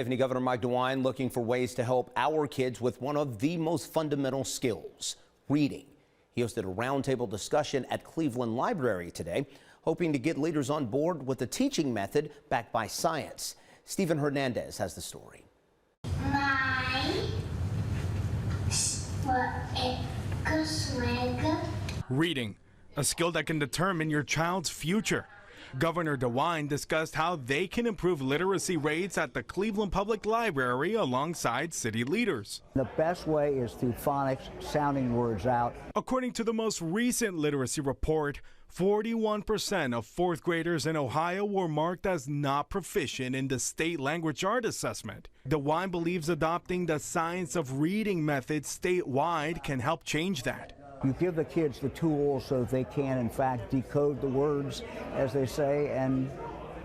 Governor Mike DeWine looking for ways to help our kids with one of the most fundamental skills, reading. He hosted a roundtable discussion at Cleveland Library today, hoping to get leaders on board with a teaching method backed by science. Stephen Hernandez has the story. Reading, a skill that can determine your child's future. Governor DeWine discussed how they can improve literacy rates at the Cleveland Public Library alongside city leaders. The best way is through phonics, sounding words out. According to the most recent literacy report, 41% of fourth graders in Ohio were marked as not proficient in the state language art assessment. DeWine believes adopting the science of reading method statewide can help change that. You give the kids the tools so they can, in fact, decode the words, as they say, and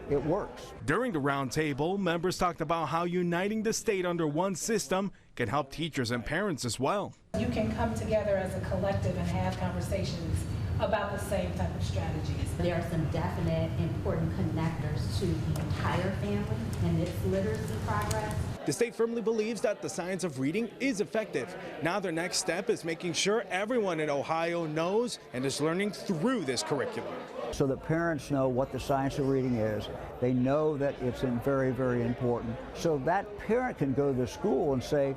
it works. During the roundtable, members talked about how uniting the state under one system can help teachers and parents as well. You can come together as a collective and have conversations about the same type of strategies. There are some definite important connectors to the entire family and its literacy progress. The state firmly believes that the science of reading is effective. Now their next step is making sure everyone in Ohio knows and is learning through this curriculum. So that parents know what the science of reading is. They know that it's very, very important. So that parent can go to the school and say,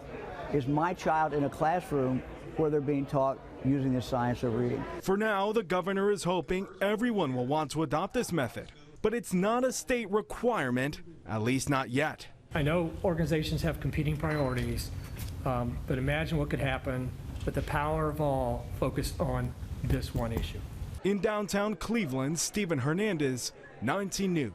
is my child in a classroom where they're being taught using the science of reading? For now, the governor is hoping everyone will want to adopt this method, but it's not a state requirement, at least not yet. I know organizations have competing priorities, but imagine what could happen with the power of all focused on this one issue. In downtown Cleveland, Stephen Hernandez, 19 News.